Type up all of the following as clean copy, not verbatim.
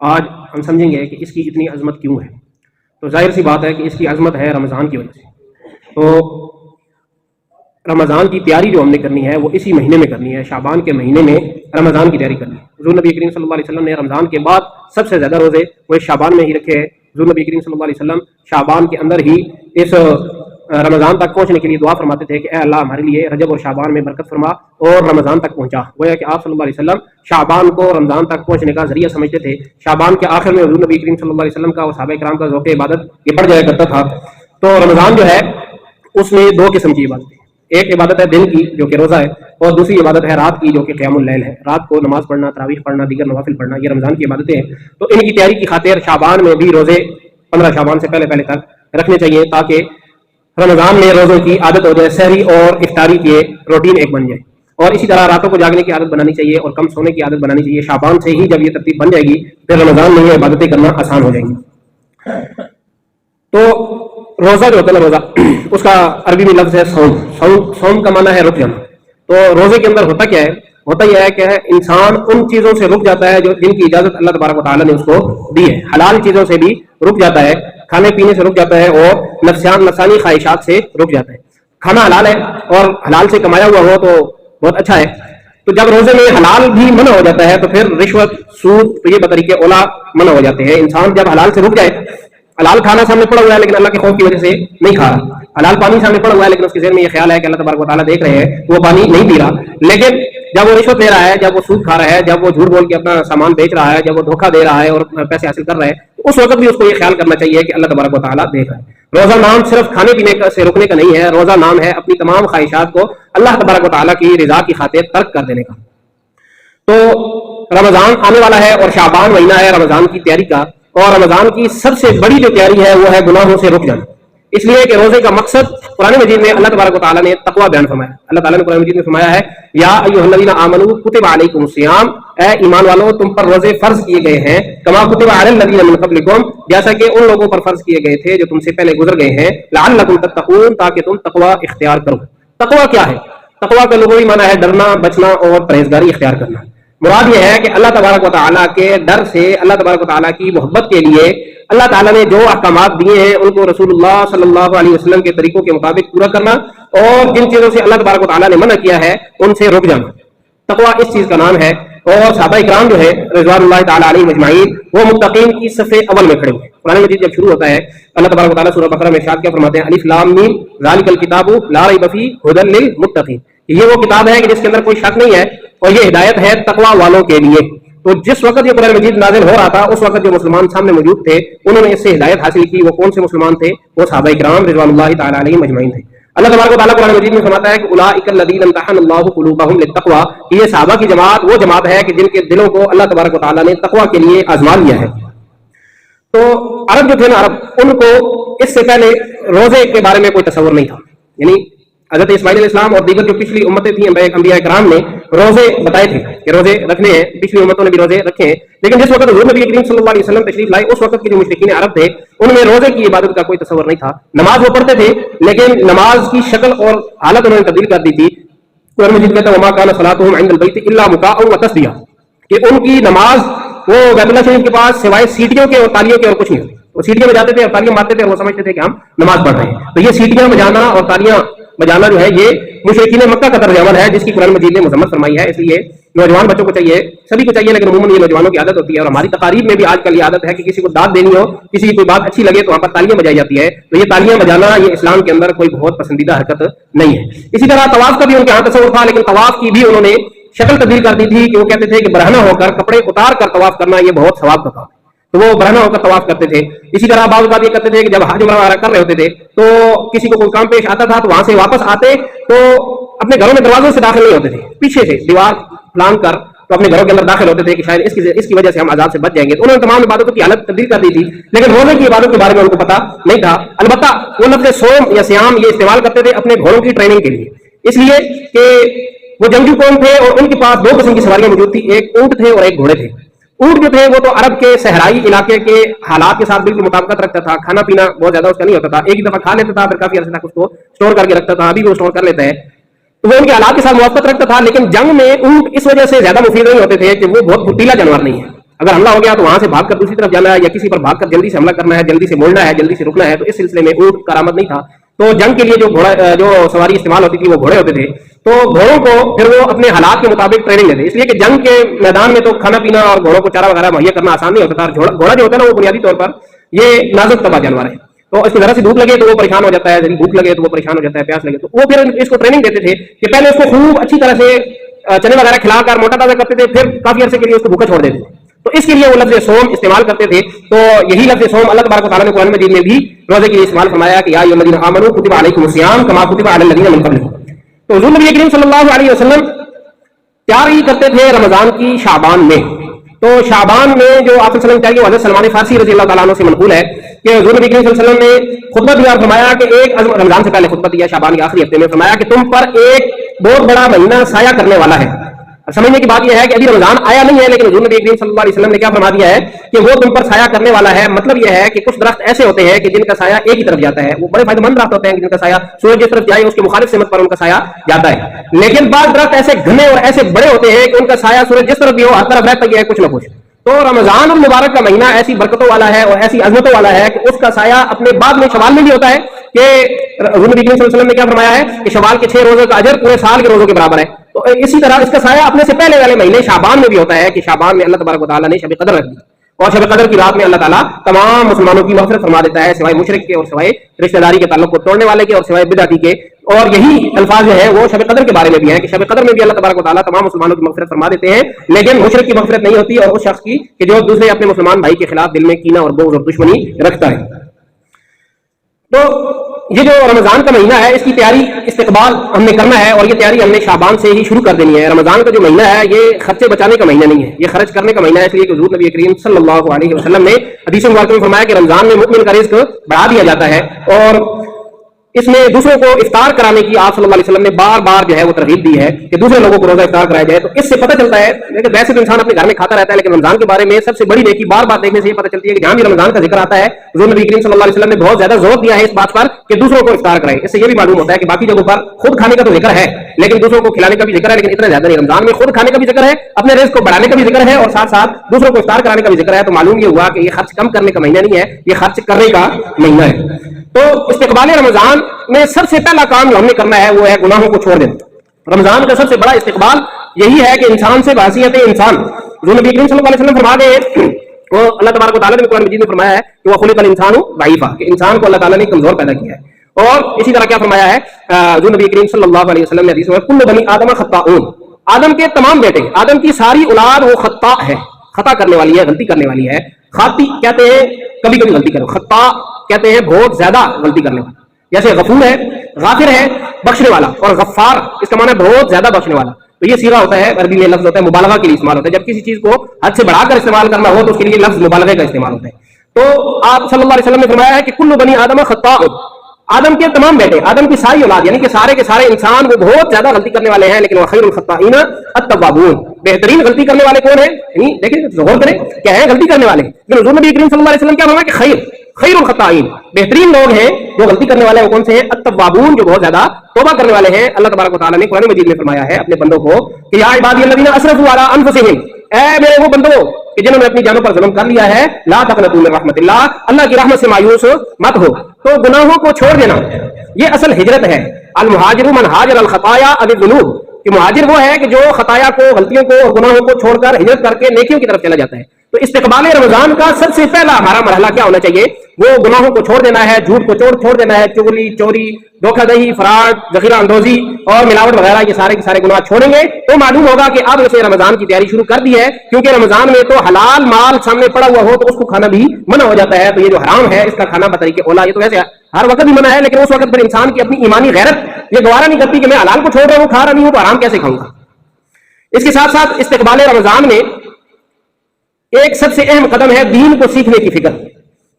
آج ہم سمجھیں گے کہ اس کی اتنی عظمت کیوں ہے. تو ظاہر سی بات ہے کہ اس کی عظمت ہے رمضان کی وجہ سے. تو رمضان کی تیاری جو ہم نے کرنی ہے وہ اسی مہینے میں کرنی ہے. شعبان کے مہینے میں رمضان کی تیاری کرنی ہے. حضور نبی کریم صلی اللہ علیہ وسلم نے رمضان کے بعد سب سے زیادہ روزے وہ شعبان میں ہی رکھے ہیں. حضور نبی کریم صلی اللہ علیہ وسلم شعبان کے اندر ہی اس رمضان تک پہنچنے کے لیے دعا فرماتے تھے کہ اے اللہ ہمارے لیے رجب اور شعبان میں برکت فرما اور رمضان تک پہنچا. گویا کہ آپ صلی اللہ علیہ وسلم شعبان کو رمضان تک پہنچنے کا ذریعہ سمجھتے تھے. شعبان کے آخر میں حضور نبی کریم صلی اللہ علیہ وسلم کا اور صحابہ کرام کا ذوق عبادت یہ بڑھ جایا کرتا تھا. تو رمضان جو ہے اس میں دو قسم کی عبادت ہے. ایک عبادت ہے دن کی جو کہ روزہ ہے, اور دوسری عبادت ہے رات کی جو کہ قیام اللیل ہے. رات کو نماز پڑھنا, تراویح پڑھنا, دیگر نوافل پڑھنا, یہ رمضان کی عبادتیں ہیں. تو ان کی تیاری کی خاطر شعبان میں بھی روزے 15 شعبان سے پہلے تک رکھنے چاہیے تاکہ رمضان میں روزوں کی عادت ہو جائے, سحری اور افطاری کی روٹین ایک بن جائے. اور اسی طرح راتوں کو جاگنے کی عادت بنانی چاہیے اور کم سونے کی عادت بنانی چاہیے. شعبان سے ہی جب یہ ترتیب بن جائے گی پھر رمضان میں یہ عبادتیں کرنا آسان ہو جائیں گی. تو روزہ جو ہوتا ہے نا, روزہ اس کا عربی میں لفظ ہے صوم. صوم کا معنی ہے رک جانا. تو روزے کے اندر ہوتا کیا ہے؟ ہوتا یہ ہے کہ انسان ان چیزوں سے رک جاتا ہے جن کی اجازت اللہ تبارک و تعالیٰ نے اس کو دی ہے. حلال چیزوں سے بھی رک جاتا ہے, کھانے پینے سے رک جاتا ہے, اور نفسانی خواہشات سے رک جاتا ہے. کھانا حلال ہے اور حلال سے کمایا ہوا ہو تو بہت اچھا ہے. تو جب روزے میں حلال بھی منع ہو جاتا ہے تو پھر رشوت, سود, تو یہ بطریقے اولا منع ہو جاتے ہیں. انسان جب حلال سے رک جائے, حلال کھانا سامنے پڑا ہوا ہے لیکن اللہ کے خوف کی وجہ سے نہیں کھا رہا, حلال پانی سامنے پڑا ہوا ہے لیکن اس کے ذہن میں یہ خیال ہے کہ اللہ تبارک و تعالیٰ دیکھ رہے ہیں, وہ پانی نہیں پی رہا. لیکن جب وہ رشوت لے رہا ہے, جب وہ سود کھا رہا ہے, جب وہ جھوٹ بول کے اپنا سامان بیچ رہا ہے, جب وہ دھوکہ دے رہا ہے اور پیسے حاصل کر رہا ہے, تو اس وقت بھی اس کو یہ خیال کرنا چاہیے کہ اللہ تبارک و تعالیٰ دیکھ رہا ہے. روزہ نام صرف کھانے پینے سے رکنے کا نہیں ہے, روزہ نام ہے اپنی تمام خواہشات کو اللہ تبارک و تعالیٰ کی رضا کی خاطر ترک کر دینے کا. تو رمضان آنے والا ہے اور شعبان مہینہ ہے رمضان کی تیاری کا, اور رمضان کی سب سے بڑی جو تیاری ہے وہ ہے گناہوں سے رک جانا. اس لیے کہ روزے کا مقصد قرآن مجید میں اللہ تبارک و تعالیٰ نے تقویٰ بیان فرمایا. اللہ تعالیٰ نے قرآن مجید میں فرمایا ہے یا ایھا الذین آمنوا کتب علیکم الصیام, اے ایمان والو تم پر روزے فرض کیے گئے ہیں, کما کتب علی الذین من قبلکم, جیسا کہ ان لوگوں پر فرض کیے گئے تھے جو تم سے پہلے گزر گئے ہیں, لعلکم تتقون, تاکہ تم تقویٰ اختیار کرو. تقویٰ کیا ہے؟ تقویٰ کا لغوی معنی ہے ڈرنا, بچنا اور پرہیزگاری اختیار کرنا. مراد یہ ہے کہ اللہ تبارک و تعالیٰ کے ڈر سے, اللہ تبارک و تعالیٰ کی محبت کے لیے اللہ تعالیٰ نے جو احکامات دیے ہیں ان کو رسول اللہ صلی اللہ علیہ وسلم کے طریقوں کے مطابق پورا کرنا, اور جن چیزوں سے اللہ تبارک و تعالیٰ نے منع کیا ہے ان سے رک جانا. تقویٰ اس چیز کا نام ہے. اور صحابہ اکرام جو ہے رضوان اللہ تعالیٰ علیہ مجمعین, وہ متقین کی صف اول میں کھڑے ہوئے. قرآن مجید جب شروع ہوتا ہے اللہ تبارک و تعالیٰ سورہ بقرہ میں ارشاد کیا فرماتے ہیں, الف لام میم ذالک الکتاب لا ریب فیہ ھدی للمتقین. یہ وہ کتاب ہے کہ جس کے اندر کوئی شک نہیں ہے اور یہ ہدایت ہے تقویٰ والوں کے لیے. تو جس وقت یہ قرآن مجید نازل ہو رہا تھا اس وقت جو مسلمان سامنے موجود تھے انہوں نے اس سے ہدایت حاصل کی. وہ کون سے مسلمان تھے؟ وہ صحابہ اکرام رضوان اللہ تعالیٰ علیہ مجمعین تھے. اللہ تبارک و تعالیٰ قرآن مجید میں فرماتا ہے کہ اولئک الذین امتحن اللہ قلوبہم للتقویٰ, یہ صحابہ کی جماعت وہ جماعت ہے کہ جن کے دلوں کو اللہ تبارک و تعالیٰ نے تقویٰ کے لیے آزما لیا ہے. تو عرب جو تھے نا, عرب ان کو اس سے پہلے روزے کے بارے میں کوئی تصور نہیں تھا. یعنی حضرت اسماعیل علیہ السلام اور دیگر جو پچھلی امتیں تھیں انبیاء کرام نے روزے بتائے تھے کہ روزے رکھنے ہیں, پچھلی امتوں نے بھی روزے رکھے ہیں. لیکن جس وقت حضور نبی کریم صلی اللہ علیہ وسلم تشریف لائے اس وقت کے جو مشرکین عرب تھے ان میں روزے کی عبادت کا کوئی تصور نہیں تھا. نماز وہ پڑھتے تھے لیکن نماز کی شکل اور حالت انہوں نے تبدیل کر دی تھی. قرآن مجید کہتا ہے وما کان صلاتهم عند البیت الا مکاء وتصدیہ, کہ ان کی نماز وہ بیت اللہ شریف کے پاس سوائے سیٹیوں کے اور تالیوں کے اور کچھ نہیں ہوتی. وہ سیٹیاں بجاتے تھے اور تالیاں مارتے تھے اور وہ سمجھتے تھے کہ ہم نماز پڑھ رہے ہیں. تو یہ سیٹیاں بجانا اور تالیاں بجانا جو ہے یہ مشرکین مکہ کا طرز عمل ہے جس کی قرآن مجید نے مذمت فرمائی ہے. اس لیے نوجوان بچوں کو چاہیے, سبھی کو چاہیے, لیکن عموماً یہ نوجوانوں کی عادت ہوتی ہے, اور ہماری تقاریب میں بھی آج کل یہ عادت ہے کہ کسی کو داد دینی ہو, کسی کی کوئی بات اچھی لگے تو وہاں پر تالیاں بجائی جاتی ہے. تو یہ تالیاں بجانا یہ اسلام کے اندر کوئی بہت پسندیدہ حرکت نہیں ہے. اسی طرح طواف کا بھی ان کے ہاں تصور تھا, لیکن طواف کی بھی انہوں نے شکل تبدیل کر دی تھی کہ وہ کہتے تھے کہ برہنہ ہو کر کپڑے اتار کر طواف کرنا یہ بہت ثواب کا کام, تو وہ برہنہ ہو کر طواف کرتے تھے. اسی طرح بعض اوقات یہ کرتے تھے کہ جب حج عمرہ کر رہے ہوتے تھے تو کسی کو کوئی کام پیش آتا تھا تو وہاں سے واپس آتے تو اپنے گھروں میں دروازوں سے داخل نہیں ہوتے تھے, پیچھے سے دیوار پلان کر تو اپنے گھروں کے اندر داخل ہوتے تھے کہ شاید اس کی وجہ سے ہم عذاب سے بچ جائیں گے. تو انہوں نے تمام عبادتوں کی حالت تبدیل کر دی تھی, لیکن روزے کی عبادت کے بارے میں ان کو پتا نہیں تھا. البتہ وہ لفظ صوم یا صیام یہ استعمال کرتے تھے اپنے گھوڑوں کی ٹریننگ کے لیے, اس لیے کہ وہ جنگجو قوم تھے اور ان کے پاس دو قسم کی سواریاں موجود تھی, ایک اونٹ تھے اور ایک گھوڑے تھے. اونٹ جو تھے وہ تو عرب کے صحرائی علاقے کے حالات کے ساتھ بالکل مطابقت رکھتا تھا, کھانا پینا بہت زیادہ اس کا نہیں ہوتا تھا, ایک ہی دفعہ کھا لیتا تھا پھر کافی عرصے تک اس کو اسٹور کر کے رکھتا تھا, ابھی وہ اسٹور کر لیتا ہے. تو وہ ان کے حالات کے ساتھ موافقت رکھتا تھا, لیکن جنگ میں اونٹ اس وجہ سے زیادہ مفید نہیں ہوتے تھے کہ وہ بہت پھرتیلا جانور نہیں ہے. اگر حملہ ہو گیا تو وہاں سے بھاگ کر دوسری طرف جانا ہے یا کسی پر بھاگ کر جلدی سے حملہ کرنا ہے, جلدی سے موڑنا ہے, جلدی سے رکنا ہے. تو اس سلسلے میں اونٹ کارآمد نہیں تھا. تو جنگ کے لیے جو سواری استعمال ہوتی تھی وہ گھوڑے ہوتے تھے. تو گھوڑوں کو پھر وہ اپنے حالات کے مطابق ٹریننگ دیتے, اس لیے کہ جنگ کے میدان میں تو کھانا پینا اور گھوڑوں کو چارہ وغیرہ مہیا کرنا آسان نہیں ہوتا تھا. گھوڑا جو ہوتا ہے نا وہ بنیادی طور پر یہ نازک طبع جانور ہے, تو اس کو ذرا سی دھوپ لگے تو وہ پریشان ہو جاتا ہے, بھوک لگے تو وہ پریشان ہو جاتا ہے, پیاس لگے تو وہ پھر اس کو ٹریننگ دیتے تھے کہ پہلے اس کو خوب اچھی طرح سے چنے وغیرہ کھلا کر موٹا تازہ کرتے تھے, پھر کافی عرصے کے لیے اس کو بھوکا چھوڑ دیتے تھے. تو اس کے لیے وہ لفظ سوم استعمال کرتے تھے. تو یہی لفظ سوم اللہ تبارک و تعالیٰ نے قرآن مجید میں بھی روزے کے لیے استعمال فرمایا کہ یا ایھا الذین آمنوا کتب علیکم الصیام کما کتب علی الذین من قبلکم. تو حضور نبی کریم صلی اللہ علیہ وسلم تیاری کرتے تھے رمضان کی شعبان میں. تو شعبان میں جو آپ صلی اللہ علیہ وسلم کی حضرت سلمان فارسی رضی اللہ تعالیٰ عنہ سے منقول ہے کہ حضور نبی کریم صلی اللہ علیہ وسلم نے خطبہ دیا اور فرمایا کہ ایک رمضان سے پہلے خطبہ دیا شعبان کے آخری ہفتے میں, فرمایا کہ تم پر ایک بہت بڑا مہینہ سایہ کرنے والا ہے. سمجھنے کی بات یہ ہے کہ ابھی رمضان آیا نہیں ہے لیکن حضور نبی کریم صلی اللہ علیہ وسلم نے کیا فرما دیا ہے کہ وہ تم پر سایہ کرنے والا ہے. مطلب یہ ہے کہ کچھ درخت ایسے ہوتے ہیں کہ جن کا سایہ ایک ہی طرف جاتا ہے, وہ بڑے فائدہ مند درخت ہوتے ہیں کہ جن کا سایہ سورج جس طرف جائے اس کے مخالف سمت پر ان کا سایہ جاتا ہے. لیکن بعض درخت ایسے گھنے اور ایسے بڑے ہوتے ہیں کہ ان کا سایہ سورج جس طرف بھی ہو ہر طرف رہتا ہی ہے کچھ نہ کچھ. تو رمضان المبارک کا مہینہ ایسی برکتوں والا ہے اور ایسی عظمتوں والا ہے کہ اس کا سایہ اپنے بعد میں شوال میں بھی ہوتا ہے کہ حضور نبی کریم صلی اللہ علیہ وسلم نے کیا فرمایا ہے کہ شوال کے 6 روزوں کا اجر پورے سال کے روزوں کے برابر ہے. تو اسی طرح اس کا سایہ اپنے سے پہلے والے مہینے شعبان میں بھی ہوتا ہے کہ شعبان میں اللہ تبارک و تعالیٰ نے شب قدر رکھ دی, اور شب قدر کی رات میں اللہ تعالیٰ تمام مسلمانوں کی مغفرت فرما دیتا ہے سوائے مشرک کے اور سوائے رشتہ داری کے تعلق کو توڑنے والے کے اور سوائے بدعتی کے. اور یہی الفاظ جو ہے وہ شب قدر کے بارے میں بھی ہیں کہ شب قدر میں بھی اللہ تبارک و تعالیٰ تمام مسلمانوں کی مغفرت فرما دیتے ہیں, لیکن مشرک کی مغفرت نہیں ہوتی اور اس شخص کی کہ جو دوسرے اپنے مسلمان بھائی کے خلاف دل میں کینہ اور بغض اور دشمنی رکھتا ہے. تو یہ جو رمضان کا مہینہ ہے اس کی تیاری استقبال ہم نے کرنا ہے, اور یہ تیاری ہم نے شعبان سے ہی شروع کر دینی ہے. رمضان کا جو مہینہ ہے یہ خرچے بچانے کا مہینہ نہیں ہے, یہ خرچ کرنے کا مہینہ ہے. اس لیے کہ حضور نبی کریم صلی اللہ علیہ وسلم نے حدیث مبارکہ میں فرمایا کہ رمضان میں مؤمن کا رزق بڑھا دیا جاتا ہے, اور اس میں دوسروں کو افطار کرانے کی آپ صلی اللہ علیہ وسلم نے بار بار جو ہے وہ ترغیب دی ہے کہ دوسرے لوگوں کو روزہ افطار کرایا جائے. تو اس سے پتہ چلتا ہے کہ ویسے تو انسان اپنے گھر میں کھاتا رہتا ہے لیکن رمضان کے بارے میں سب سے بڑی نیکی بار بار دیکھنے سے یہ پتہ چلتی ہے کہ جہاں بھی رمضان کا ذکر آتا ہے حضور نبی کریم صلی اللہ علیہ وسلم نے بہت زیادہ زور دیا ہے اس بات پر کہ دوسروں کو افطار کرائے. اس سے یہ بھی معلوم ہوتا ہے کہ باقی جگہوں پر خود کھانے کا تو ذکر ہے لیکن دوسروں کو کھلانے کا بھی ذکر ہے, لیکن اتنا زیادہ نہیں. رمضان میں خود کھانے کا بھی ذکر ہے, اپنے رزق کو بڑھانے کا بھی ذکر ہے, اور ساتھ ساتھ دوسروں کو افطار کرانے کا بھی ذکر ہے. تو معلوم یہ ہوا کہ یہ خرچ کم کرنے کا مہینہ نہیں ہے, یہ خرچ کرنے کا مہینہ ہے. تو استقبال رمضان میں سب سے پہلا کام جو ہم نے کرنا ہے وہ ہے گناہوں کو چھوڑ دینا. رمضان کا سب سے بڑا استقبال یہی ہے کہ انسان سے بحیثیت انسان جو نبی کریم صلی اللہ علیہ وسلم فرما گئے وہ اللہ تبارک و تعالیٰ نے قرآن مجید میں فرمایا ہے کہ وہ خلق الانسان ضعیفا, کہ انسان کو اللہ تعالیٰ نے کمزور پیدا کیا ہے. اور اسی طرح کیا فرمایا ہے جو نبی کریم صلی اللہ علیہ وسلم نے حدیث میں کل بنی آدم خطاؤن, آدم کے تمام بیٹے آدم کی ساری اولاد وہ خطا ہے, خطا کرنے والی ہے, غلطی کرنے والی ہے. خاطی کہتے ہیں کبھی کبھی غلطی کرو, خطا کہتے ہیں بہت زیادہ غلطی کرنے والا. جیسے غفور ہے, غافر ہے بخشنے والا, اور غفار اس کا معنی ہے بہت زیادہ بخشنے والا. تو یہ صیغہ ہوتا ہے عربی میں لفظ ہوتا ہے مبالغہ کے لیے استعمال ہوتا ہے. جب کسی چیز کو حد سے بڑھا کر استعمال کرنا ہو تو اس کے لیے لفظ مبالغے کا استعمال ہوتا ہے. تو آپ صلی اللہ علیہ وسلم نے فرمایا ہے کہ کل بنی آدم خطاء, آدم کے تمام بیٹے آدم کی ساری اولاد یعنی کہ سارے کے سارے انسان وہ بہت زیادہ غلطی کرنے والے ہیں, لیکن وخیر الخطائین التوابون, بہترین غلطی کرنے والے کون ہیں؟ یعنی دیکھیں غور کریں کیا ہیں غلطی کرنے والے. لیکن حضور نبی کریم صلی اللہ علیہ وسلم کیا فرمایا کہ خیر الخطائین, بہترین لوگ ہیں جو غلطی کرنے والے وہ کون سے ہیں؟ التوابون, جو بہت زیادہ توبہ کرنے والے ہیں. اللہ تبارک و تعالیٰ نے قرآن مجید میں فرمایا ہے اپنے بندوں کو کہ یا عبادی الذین اسرفوا علی انفسہم, اے میرے وہ بندوں کہ جنہوں نے اپنی جانوں پر ظلم کر لیا ہے, لا تقنطوا من رحمت اللہ, اللہ کی رحمت سے مایوس مت ہو. تو گناہوں کو چھوڑ دینا یہ اصل ہجرت ہے. المہاجر من ہاجر الخطایا عن الذنوب, کہ مہاجر وہ ہے کہ جو خطایا کو, غلطیوں کو اور گناہوں کو چھوڑ کر ہجرت کر کے نیکیوں کی طرف چلا جاتا ہے. تو استقبال رمضان کا سب سے پہلا ہمارا مرحلہ کیا ہونا چاہیے؟ وہ گناہوں کو چھوڑ دینا ہے, جھوٹ کو چھوڑ دینا ہے, چغلی, چوری, دھوکہ دہی, فراڈ, ذخیرہ اندوزی اور ملاوٹ وغیرہ یہ سارے کے سارے گناہ چھوڑیں گے تو معلوم ہوگا کہ اب اسے رمضان کی تیاری شروع کر دی ہے. کیونکہ رمضان میں تو حلال مال سامنے پڑا ہوا ہو تو اس کو کھانا بھی منع ہو جاتا ہے. تو یہ جو حرام ہے اس کا کھانا بطریقے اولا, یہ تو ویسے ہر وقت بھی منع ہے, لیکن اس وقت پر انسان کی اپنی ایمانی غیرت یہ گوارا نہیں کرتی کہ میں حلال کو چھوڑ رہا ہوں, کھا رہا نہیں ہوں تو حرام کیسے کھاؤں گا. اس کے ساتھ ساتھ استقبال رمضان میں ایک سب سے اہم قدم ہے دین کو سیکھنے کی فکر,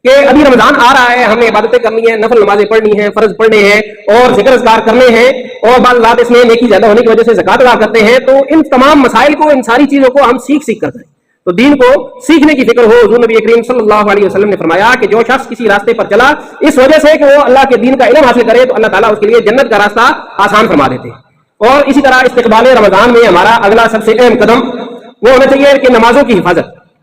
کہ ابھی رمضان آ رہا ہے, ہم نے عبادتیں کرنی ہیں, نفل نمازیں پڑھنی ہیں, فرض پڑھنے ہیں اور ذکر اذکار کرنے ہیں, اور بعض رات اس میں نیکی زیادہ ہونے کی وجہ سے زکات ادا کرتے ہیں. تو ان تمام مسائل کو, ان ساری چیزوں کو ہم سیکھ کر کریں. تو دین کو سیکھنے کی فکر ہو. حضور نبی کریم صلی اللہ علیہ وسلم نے فرمایا کہ جو شخص کسی راستے پر چلا اس وجہ سے کہ وہ اللہ کے دین کا علم حاصل کرے تو اللہ تعالیٰ اس کے لیے جنت کا راستہ آسان فرما دیتے. اور اسی طرح استقبال رمضان میں ہمارا اگلا سب سے اہم قدم وہ ہونا چاہیے کہ نمازوں کی حفاظت.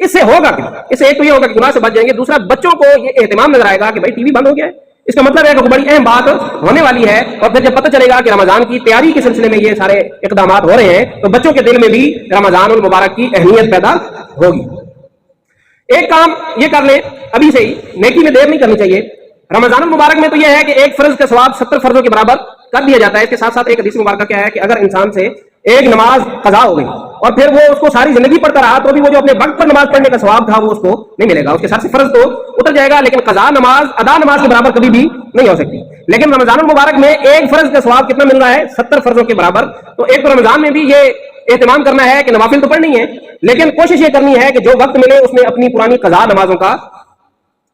اس سے ہوگا کہ اس سے ایک تو یہ ہوگا کہ گناہ سے بچ جائیں گے، دوسرا بچوں کو یہ اہتمام نظر آئے گا کہ بھائی ٹی وی بند ہو گیا ہے، اس کا مطلب ہے کہ بڑی اہم بات ہونے والی ہے، اور پھر جب پتہ چلے گا کہ رمضان کی تیاری کے سلسلے میں یہ سارے اقدامات ہو رہے ہیں تو بچوں کے دل میں بھی رمضان المبارک کی اہمیت پیدا ہوگی۔ ایک کام یہ کر لیں ابھی سے ہی، نیکی میں دیر نہیں کرنی چاہیے۔ رمضان المبارک میں تو یہ ہے کہ ایک فرض کا ثواب 70 فرضوں کے برابر کر دیا جاتا ہے۔ اس کے ساتھ ساتھ ایک حدیث مبارکہ کیا ہے کہ اگر انسان سے ایک نماز قضا ہو گئی اور پھر وہ اس کو ساری زندگی پڑھتا رہا تو بھی وہ جو اپنے وقت پر نماز پڑھنے کا ثواب تھا وہ اس کو نہیں ملے گا، اس کے ساتھ سے فرض تو اتر جائے گا، لیکن قضا نماز ادا نماز کے برابر کبھی بھی نہیں ہو سکتی۔ لیکن رمضان المبارک میں ایک فرض کا ثواب کتنا مل رہا ہے؟ 70 فرضوں کے برابر۔ تو ایک تو رمضان میں بھی یہ اہتمام کرنا ہے کہ نوافل تو پڑھنی ہے، لیکن کوشش یہ کرنی ہے کہ جو وقت ملے اس میں اپنی پرانی قضا نمازوں کا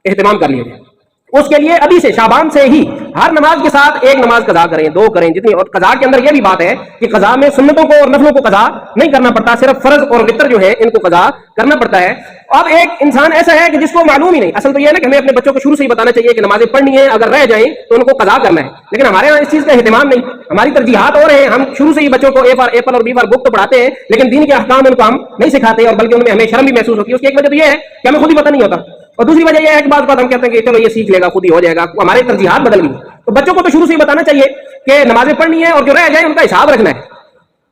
اہتمام کر لیا جائے۔ اس کے لیے ابھی سے شعبان سے ہی ہر نماز کے ساتھ ایک نماز قضا کریں، 2 کریں جتنی، اور قضا کے اندر یہ بھی بات ہے کہ قضا میں سنتوں کو اور نفلوں کو قضا نہیں کرنا پڑتا، صرف فرض اور وتر جو ہے ان کو قضا کرنا پڑتا ہے۔ اب ایک انسان ایسا ہے کہ جس کو معلوم ہی نہیں، اصل تو یہ ہے نا کہ ہمیں اپنے بچوں کو شروع سے ہی بتانا چاہیے کہ نمازیں پڑھنی ہے، اگر رہ جائیں تو ان کو قضا کرنا ہے، لیکن ہمارے یہاں اس چیز کا اہتمام نہیں، ہماری ترجیحات اور ہیں، ہم شروع سے ہی بچوں کو اے فار ایپل اور بی فار بک تو پڑھاتے ہیں، لیکن دین کے احکام ان کو ہم نہیں سکھاتے، اور بلکہ ان میں ہمیں شرم بھی محسوس ہوتی ہے۔ اس کی ایک وجہ تو یہ ہے کہ ہمیں خود ہی پتہ نہیں ہوتا، اور دوسری وجہ یہ ہے کہ بعض بات ہم کہتے ہیں کہ چلو یہ سیکھ لے گا، خود ہی ہو جائے گا، ہمارے ترجیحات بدل گئی۔ تو بچوں کو تو شروع سے ہی بتانا چاہیے کہ نمازیں پڑھنی ہے اور جو رہ جائے ان کا حساب رکھنا ہے۔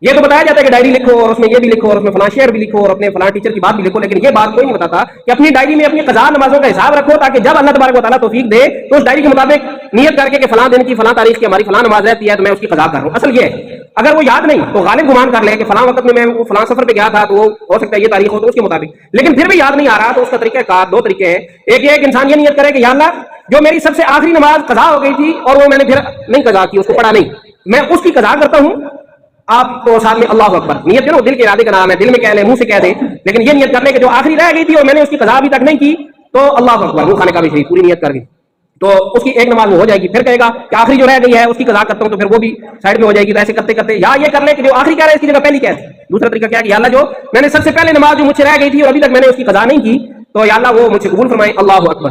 یہ تو بتایا جاتا ہے کہ ڈائری لکھو اور اس میں یہ بھی لکھو اور اس میں فلاں شعر بھی لکھو اور اپنے فلاں ٹیچر کی بات بھی لکھو، لیکن یہ بات کوئی نہیں بتاتا کہ اپنی ڈائری میں اپنی قضا نمازوں کا حساب رکھو تاکہ جب اللہ تبارک و تعالیٰ توفیق دے تو اس ڈائری کے مطابق نیت کر کے کہ فلاں دن کی فلاں تاریخ کی ہماری فلاں نماز رہتی ہے تو میں اس کی قضا کر رہا ہوں۔ اصل یہ ہے اگر وہ یاد نہیں تو غالب گمان کر لے کہ فلاں وقت میں وہ فلاں سفر پہ گیا تھا تو وہ ہو سکتا ہے یہ تاریخ ہو تو اس کے مطابق، لیکن پھر بھی یاد نہیں آ رہا تو اس کا طریقہ کار 2 طریقے ہیں۔ ایک یہ ایک انسان یہ نیت کرے کہ یا اللہ جو میری سب سے آخری نماز قضا ہو گئی تھی اور وہ میں نے پھر نہیں قضا کی، اس کو پڑھا نہیں، میں اس کی قضا کرتا ہوں۔ آپ تو ساتھ میں اللہ اکبر نیت کرو، دل کے ارادے کا نام ہے، دل میں کہہ لیں، منہ سے کہہ دیں، لیکن یہ نیت کرنے کہ جو آخری رہ گئی تھی اور میں نے اس کی قضا ابھی تک نہیں کی تو اللہ اکبر وہ خانے کا بھی شریف پوری نیت کر گئی تو اس کی ایک نماز وہ ہو جائے گی۔ پھر کہے گا کہ آخری جو رہ گئی ہے اس کی قضا کرتا ہوں تو پھر وہ بھی سائڈ میں ہو جائے گی۔ تو ایسے کرتے کرتے یا یہ کر لے کہ جو آخری کہہ رہے اس کی جگہ پہلی کہہ دے۔ دوسرا طریقہ کیا ہے کہ یا اللہ جو میں نے سب سے پہلے نماز جو مجھ سے رہ گئی تھی اور ابھی تک میں نے اس کی قضا نہیں کی تو یا اللہ وہ مجھ سے قبول فرمائے، اللہ اکبر۔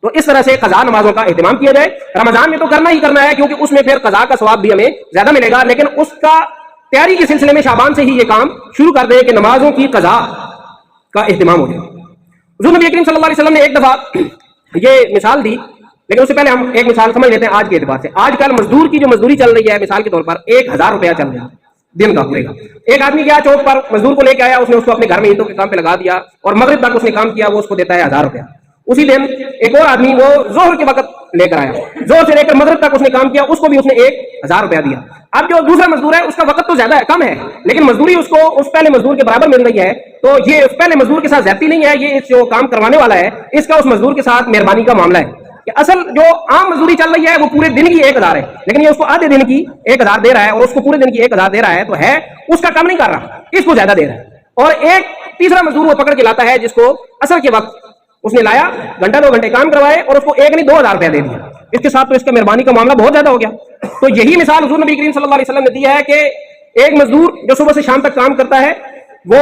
تو اس طرح سے قضا نمازوں کا اہتمام کیا جائے۔ رمضان میں تو کرنا ہی کرنا ہے کیونکہ اس میں پھر قضا کا ثواب بھی ہمیں زیادہ ملے گا، لیکن اس کا تیاری کے سلسلے میں شعبان سے ہی یہ کام شروع کر دیں کہ نمازوں کی قضا کا اہتمام ہو جائے۔ حضور نبی کریم صلی اللہ علیہ وسلم نے ایک دفعہ یہ مثال دی، لیکن اس سے پہلے ہم ایک مثال سمجھ لیتے ہیں آج کے اعتبار سے۔ آج کل مزدور کی جو مزدوری چل رہی ہے مثال کے طور پر 1000 روپیہ چل رہا ہے دن کا پورے کا۔ ایک آدمی گیا چوک پر مزدور کو لے کے آیا، اس نے اس کو اپنے گھر میں اینٹوں کے کام پہ لگا دیا اور مغرب تک اس نے کام کیا، وہ اس کو دیتا ہے 1000 روپیہ۔ اسی دن ایک اور آدمی وہ ظہر کے وقت لے کر آیا، ظہر سے لے کر مغرب تک اس نے کام کیا، اس کو بھی اس نے 1000 روپیہ دیا۔ اب جو دوسرا مزدور ہے اس کا وقت تو زیادہ کم ہے لیکن مزدوری اس کو اس پہلے مزدور کے برابر مل رہی ہے، تو یہ اس پہلے مزدور کے ساتھ زیادتی نہیں ہے، یہ جو کام کروانے والا ہے اس کا اس مزدور کے ساتھ مہربانی کا معاملہ ہے کہ اصل جو عام مزدوری چل رہی ہے وہ پورے دن کی 1000 ہے، لیکن یہ اس کو آدھے دن کی 1000 دے رہا ہے اور اس کو پورے دن کی 1000 دے رہا ہے، تو ہے اس کا کم نہیں کر رہا، اس کو زیادہ دے رہا ہے۔ اور ایک تیسرا مزدور وہ پکڑ کے لاتا ہے جس کو اصل کے وقت اس نے لایا، گھنٹہ 2 گھنٹے کام کروائے اور اس کو 1 نہیں 2000 روپیہ دے دیا، اس کے ساتھ تو اس کا مہربانی کا معاملہ بہت زیادہ ہو گیا۔ تو یہی مثال حضور نبی کریم صلی اللہ علیہ وسلم نے دی ہے کہ ایک مزدور جو صبح سے شام تک کام کرتا ہے وہ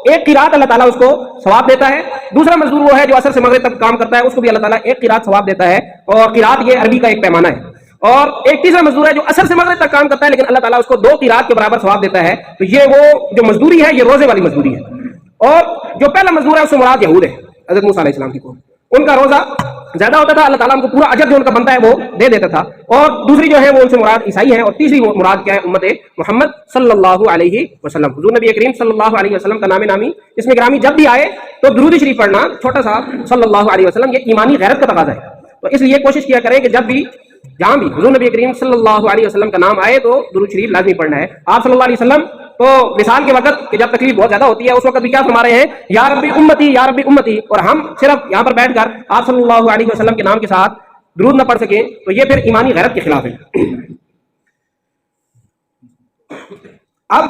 1 قرات اللہ تعالیٰ اس کو ثواب دیتا ہے، دوسرا مزدور وہ ہے جو عصر سے مغرب تک کام کرتا ہے، اس کو بھی اللہ تعالیٰ 1 قرات ثواب دیتا ہے، اور قرات یہ عربی کا ایک پیمانہ ہے۔ اور ایک تیسرا مزدور ہے جو عصر سے مغرب تک کام کرتا ہے لیکن اللہ تعالیٰ اس کو 2 قرات کے برابر ثواب دیتا ہے۔ تو یہ وہ جو مزدوری ہے یہ روزے والی مزدوری ہے۔ اور جو پہلا مزدور ہے اس سے مراد یہود ہے، حضرت موسیٰ علیہ السلام کی قوم، ان کا روزہ زیادہ ہوتا تھا، اللہ تعالیٰ ان کو پورا اجر جو ان کا بنتا ہے وہ دے دیتا تھا، اور دوسری جو ہے وہ ان سے مراد عیسائی ہیں، اور تیسری مراد کیا ہے امت محمد صلی اللہ علیہ وسلم۔ حضور نبی کریم صلی اللہ علیہ وسلم کا نام نامی اس میں گرامی جب بھی آئے تو درود شریف پڑھنا چھوٹا سا صلی اللہ علیہ وسلم، یہ ایمانی غیرت کا تقاضا ہے۔ تو اس لیے کوشش کیا کریں کہ جب بھی جہاں بھی حضور نبی کریم صلی اللہ علیہ وسلم کا نام آئے تو درود شریف لازمی پڑھنا ہے۔ آپ صلی اللہ علیہ وسلم تو وصال کے وقت کہ جب تکلیف بہت زیادہ ہوتی ہے اس وقت بھی کیا فرما رہے ہیں، یا ربی امتی یا ربی امتی، اور ہم صرف یہاں پر بیٹھ کر آپ صلی اللہ علیہ وسلم کے نام کے ساتھ درود نہ پڑھ سکیں تو یہ پھر ایمانی غیرت کے خلاف ہے۔ اب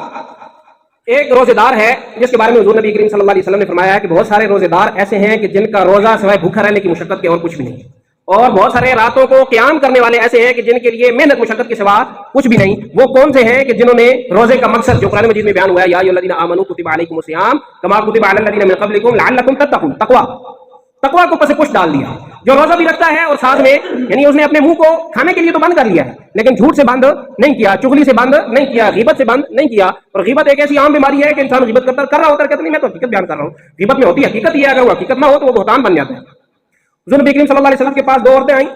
ایک روزے دار ہے جس کے بارے میں حضور نبی کریم صلی اللہ علیہ وسلم نے فرمایا ہے کہ بہت سارے روزے دار ایسے ہیں کہ جن کا روزہ سوائے بھوکا رہنے کی مشقت کے اور کچھ بھی نہیں، اور بہت سارے راتوں کو قیام کرنے والے ایسے ہیں کہ جن کے لیے محنت مشقت کے سوا کچھ بھی نہیں۔ وہ کون سے ہیں کہ جنہوں نے روزے کا مقصد جو قرآن مجید میں بیان ہوا ہے، یا ایھا الذین آمنوا کتب علیکم الصیام کما کتب علی الذین من قبلکم لعلکم تتقون، تقویٰ کو پس پش ڈال دیا۔ جو روزہ بھی رکھتا ہے اور ساتھ میں یعنی اس نے اپنے منہ کو کھانے کے لیے تو بند کر لیا ہے لیکن جھوٹ سے بند نہیں کیا, چغلی سے بند نہیں کیا, غیبت سے بند نہیں کیا. اور غیبت ایک ایسی عام بیماری ہے کہ انسان غیبت کر رہا ہوتا ہے, کہتا نہیں میں تو حقیقت بیان کر رہا ہوں. غیبت میں ہوتی ہے حقیقت, یہ اگر وہ حقیقت نہ ہو تو وہ بہتان بن جاتا ہے. حضور نبی کریم صلی اللہ علیہ وسلم کے پاس دو عورتیں آئیں,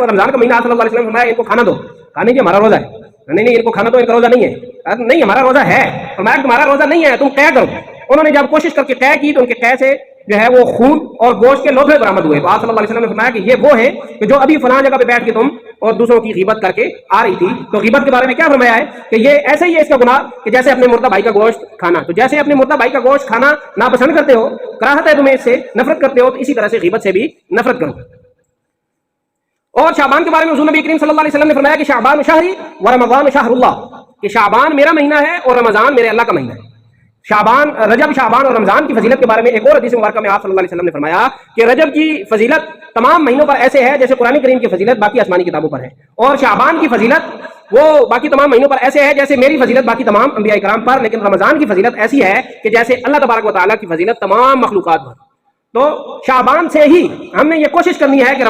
رمضان کا مہینہ, صلی اللہ علیہ وسلم نے فرمایا ان کو کھانا دو. کہا نہیں جی ہمارا روزہ ہے. نہیں ان کو کھانا دو, ان کا روزہ نہیں ہے. نہیں ہمارا روزہ ہے. فرمایا تمہارا روزہ نہیں ہے, تم قے کرو. انہوں نے جب کوشش کر کے قے کی تو ان کے قے سے جو ہے وہ خون اور گوشت کے لوتھڑے برآمد ہوئے. تو آپ صلی اللہ علیہ وسلم نے فرمایا کہ یہ وہ ہے کہ جو ابھی فلاں جگہ پہ بیٹھ کے تم اور دوسروں کی غیبت کر کے آ رہی تھی. تو غیبت کے بارے میں کیا فرمایا ہے کہ یہ ایسے ہی ہے اس کا گناہ کہ جیسے اپنے مردہ بھائی کا گوشت کھانا. تو جیسے اپنے مردہ بھائی کا گوشت کھانا ناپسند کرتے ہو, کراہت ہے تمہیں اس سے, نفرت کرتے ہو, تو اسی طرح سے غیبت سے بھی نفرت کرو. اور شعبان کے بارے میں حضور نبی کریم صلی اللہ علیہ وسلم نے فرمایا کہ شعبان شہری و رمضان شہر اللہ, کہ شعبان میرا مہینہ ہے اور رمضان میرے اللہ کا مہینہ ہے. شعبان, رجب, شعبان اور رمضان کی فضیلت کے بارے میں ایک اور حدیث مبارکہ میں آپ صلی اللہ علیہ وسلم نے فرمایا کہ رجب کی فضیلت تمام مہینوں پر ایسے ہے جیسے قرآن کریم کی فضیلت باقی آسمانی کتابوں پر ہے, اور شعبان کی فضیلت وہ باقی تمام مہینوں پر ایسے ہے جیسے میری فضیلت باقی تمام انبیاء کرام پر, لیکن رمضان کی فضیلت ایسی ہے کہ جیسے اللہ تبارک و تعالیٰ کی فضیلت تمام مخلوقات پر. تو شعبان سے ہی ہم نے یہ کوشش کرنی ہے کہ